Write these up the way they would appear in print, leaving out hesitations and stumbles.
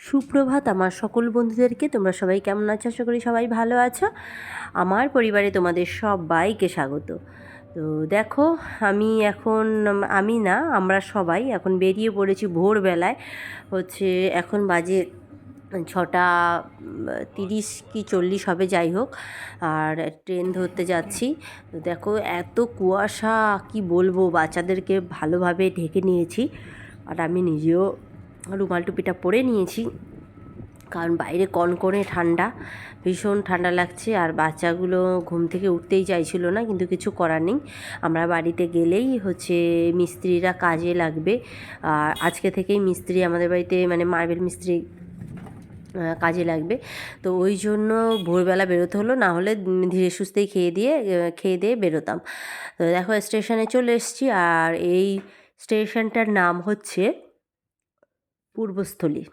সুপ্রভাত আমার সকল বন্ধুদেরকে। তোমরা সবাই কেমন আছো? আশা করি সবাই ভালো আছো। আমার পরিবারে তোমাদের সবাইকে স্বাগত। তো দেখো, আমি না, আমরা সবাই এখন বেরিয়ে পড়েছি ভোরবেলায়। এখন বাজে 6টা 30 কি 40 হবে, যাই হোক। আর ট্রেন ধরতে যাচ্ছি। তো দেখো, এত কুয়াশা, কি বলবো, বাচ্চাদেরকে ভালোভাবে ঢেকে নিয়েছি। আর আমি নিজেও রুমাল টুপিটা পরে নিয়েছি, কারণ বাইরে কনকনে ঠান্ডা, ভীষণ ঠান্ডা লাগছে। আর বাচ্চাগুলো ঘুম থেকে উঠতেই চাইছিল না, কিন্তু কিছু করার নেই। আমরা বাড়িতে গেলেই মিস্ত্রিরা কাজে লাগবে। আর আজকে থেকেই মিস্ত্রি আমাদের বাড়িতে, মানে মার্বেল মিস্ত্রি কাজে লাগবে। তো ওই জন্য ভোরবেলা বেরোতে হলো, না হলে ধীরে সুস্থেই খেয়ে দিয়ে বেরোতাম। তো দেখো, স্টেশনে চলে এসেছি। আর এই স্টেশনটার নাম হচ্ছে পূর্বস্থলী।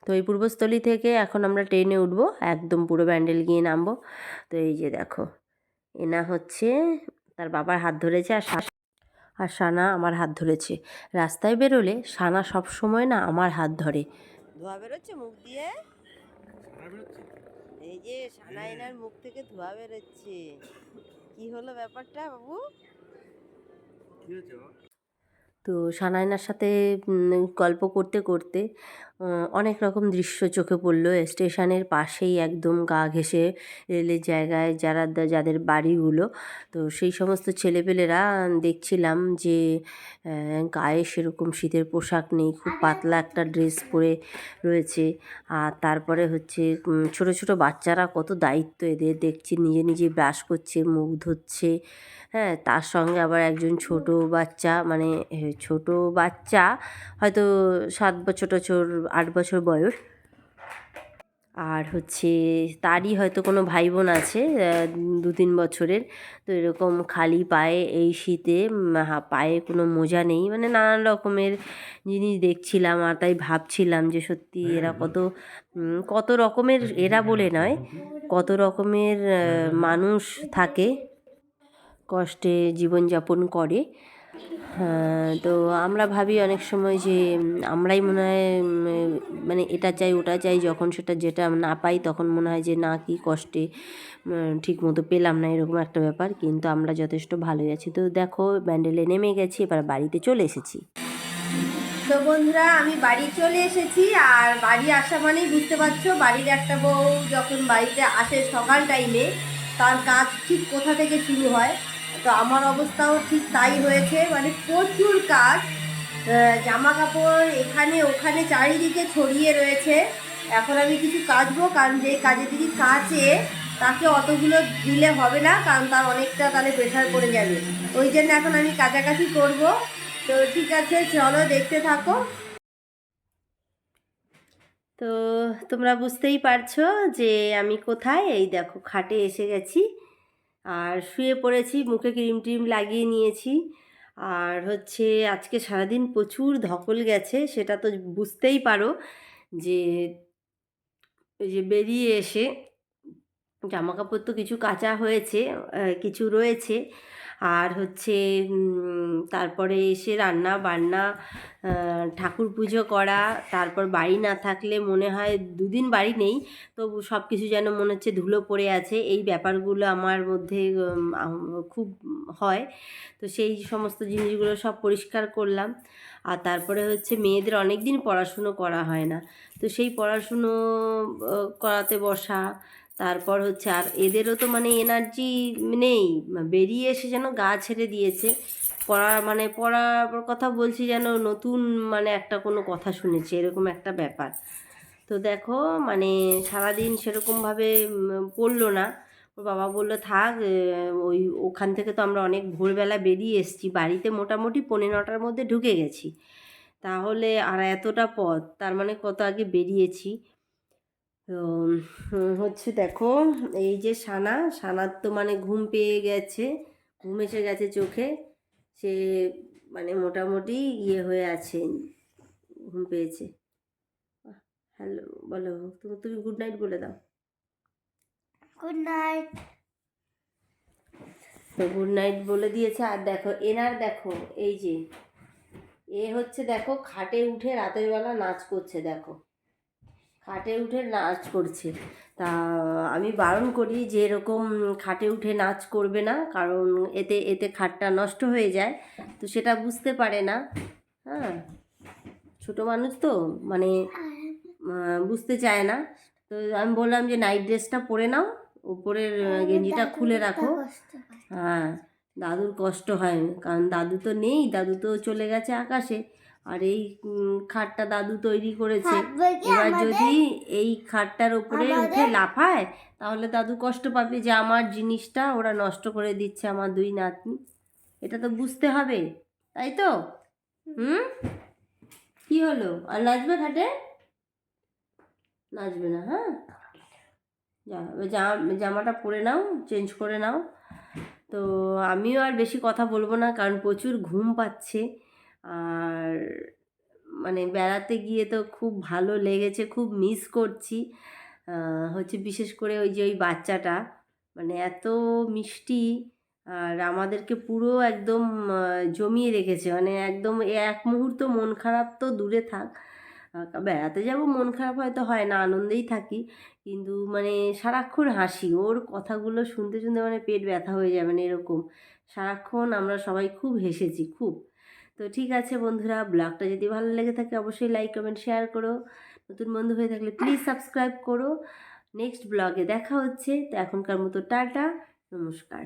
তো এই পূর্বস্থলী থেকে এখন আমরা ট্রেনে উঠবো, একদম পুরো ব্যান্ডেল গিয়ে নামবো। তো এই যে দেখো, এনা তার বাবার হাত ধরেছে, আর সানা আমার হাত ধরেছে। রাস্তায় বেরোলে সানা সব সময় না আমার হাত ধরে। ধোয়া বেরোচ্ছে মুখ দিয়ে, এই যে সানা এনার মুখ থেকে ধোয়া বেরোচ্ছে। কি হলো ব্যাপারটা বাবু? তো সানায়নার সাথে গল্প করতে করতে অনেক রকম দৃশ্য চোখে পড়লো। স্টেশনের পাশেই একদম গা ঘেঁষে রেলের জায়গায় যাদের বাড়িগুলো, তো সেই সমস্ত ছেলেপেলেরা দেখছিলাম যে গায়ে সেরকম শীতের পোশাক নেই, খুব পাতলা একটা ড্রেস পরে রয়েছে। আর তারপরে ছোট ছোট বাচ্চারা, কত দায়িত্ব এদের, দেখছি নিজে নিজে ব্রাশ করছে, মুখ ধুচ্ছে। হ্যাঁ, তার সঙ্গে আবার একজন ছোট বাচ্চা, মানে ছোট বাচ্চা হয়তো 7 বছর 8 বছর বয়স। আর তারই হয়তো কোনো ভাই বোন আছে 2-3 বছরের। তো এরকম খালি পায়ে এই শীতে, পায়ে কোনো মোজা নেই, মানে নানান রকমের জিনিস দেখছিলাম। আর তাই ভাবছিলাম যে সত্যি এরা কত রকমের, এরা বলে নয়, কত রকমের মানুষ থাকে, কষ্টে জীবনযাপন করে। তো আমরা ভাবি অনেক সময় যে আমরাই মনে হয় মানে এটা চাই ওটা চাই, যখন যেটা না পাই তখন মনে হয় যে না, কি কষ্টে, ঠিক মতো পেলাম না, এরকম একটা ব্যাপার। কিন্তু আমরা যথেষ্ট ভালোই আছি। তো দেখো, ব্যান্ডেলে নেমে গেছি, এবার বাড়িতে চলে এসেছি। তো বন্ধুরা, আমি বাড়ি চলে এসেছি। আর বাড়ি আসা মানেই বুঝতে পারছো, বাড়ির একটা বউ যখন বাড়িতে আসে সকাল টাইমে, তার কাজ ঠিক কোথা থেকে শুরু হয়। তো আমার অবস্থাও ঠিক তাই হয়েছে, মানে প্রচুর কাজ, জামা কাপড় এখানে ওখানে চারিদিকে ছড়িয়ে রয়েছে। এখন আমি কিছু কাচবো, কারণ যে কাজের দিকে কাচে তাকে অতগুলো দিলে হবে না, কারণ তার অনেকটা তাহলে প্রেশার পড়ে যাবে। ওই জন্য এখন আমি কাচাকাচি করব। তো ঠিক আছে, চলো দেখতে থাকো। তো তোমরা বুঝতেই পারছো যে আমি কোথায়। এই দেখো, খাটে এসে গেছি আর শুয়ে পড়েছি, মুখে ক্রিম টিম লাগিয়ে নিয়েছি। আর আজকে সারাদিন প্রচুর ধকল গেছে, সেটা তো বুঝতেই পারো যে ওই যে বেরিয়ে এসে জামা কাপড় তো কিছু কাচা হয়েছে, কিছু রয়েছে। আর তারপরে এসে রান্না বান্না, ঠাকুর পুজো করা, তারপর বাড়ি না থাকলে মনে হয় 2 দিন বাড়ি নেই, তবু সব কিছু যেন মনে হচ্ছে ধুলো পড়ে আছে। এই ব্যাপারগুলো আমার মধ্যে খুব হয়। তো সেই সমস্ত জিনিসগুলো সব পরিষ্কার করলাম। আর তারপরে মেয়েদের অনেক দিন পড়াশুনো করা হয় না, তো সেই পড়াশুনো করাতে বসা। তারপর আর এদেরও তো মানে এনার্জি নেই, বেরিয়ে এসে যেন গা ছেড়ে দিয়েছে। পড়ার কথা বলছি যেন নতুন মানে একটা কোনো কথা শুনেছি, এরকম একটা ব্যাপার। তো দেখো, মানে সারাদিন সেরকমভাবে পড়লো না। ওর বাবা বললো থাক, ওখান থেকে তো আমরা অনেক ভোরবেলা বেরিয়ে এসেছি, বাড়িতে মোটামুটি 9:45-র মধ্যে ঢুকে গেছি। তাহলে আর এতটা পথ, তার মানে কত আগে বেরিয়েছি। তো দেখো, এই যে সানার তো মানে ঘুম পেয়ে গেছে, ঘুম এসে গেছে চোখে। সে মানে মোটামুটি হয়ে আছে, ঘুম পেয়েছে। হ্যালো বলো, তুমি গুড নাইট বলে দাও। Good night. তো গুড নাইট বলে দিয়েছে। আর দেখো, দেখো এই যে দেখো খাটে উঠে রাতের বেলা নাচ করছে। দেখো, খাটে উঠে নাচ করছে। তা আমি বারণ করি যে এরকম খাটে উঠে নাচ করবে না, কারণ এতে এতে খাটটা নষ্ট হয়ে যায়। তো সেটা বুঝতে পারে না। হ্যাঁ, ছোটো মানুষ তো, মানে বুঝতে চায় না। তো আমি বললাম যে নাইট ড্রেসটা পরে নাও, উপরের গেঞ্জিটা খুলে রাখো। হ্যাঁ, দাদুর কষ্ট হয়, কারণ দাদু তো নেই, দাদু তো চলে গেছে আকাশে। আর এই খাটটা দাদু তৈরি করেছে। এবার যদি এই খাটটার উপরে উঠে লাফায়, তাহলে দাদু কষ্ট পাবে যে আমার জিনিসটা ওরা নষ্ট করে দিচ্ছে, আমার দুই নাতনি। এটা তো বুঝতে হবে, তাই তো? হুম, কি হলো, আর নাচবে খাটে? নাচবে না? হ্যাঁ, জামাটা পরে নাও, চেঞ্জ করে নাও। তো আমিও আর বেশি কথা বলবো না, কারণ প্রচুর ঘুম পাচ্ছে। আর মানে বেড়াতে গিয়ে তো খুব ভালো লেগেছে, খুব মিস করছি। হচ্ছে বিশেষ করে ওই যে ওই বাচ্চাটা, মানে এত মিষ্টি, আর আমাদেরকে পুরো একদম জমিয়ে রেখেছে, মানে একদম এক মুহূর্ত মন খারাপ তো দূরে থাক, বেড়াতে যাব মন খারাপ হয়তো হয় না, আনন্দেই থাকি, কিন্তু মানে সারাক্ষণ হাসি, ওর কথাগুলো শুনতে শুনতে মানে পেট ব্যথা হয়ে যায়, মানে এরকম সারাক্ষণ আমরা সবাই খুব হেসেছি খুব। তো ঠিক আছে বন্ধুরা, ব্লগটা যদি ভালো লেগে থাকে অবশ্যই লাইক কমেন্ট শেয়ার করো, নতুন বন্ধু হয়ে থাকলে প্লিজ সাবস্ক্রাইব করো। নেক্সট ব্লগে দেখা হচ্ছে। তো এখনকার মতো টাটা, নমস্কার।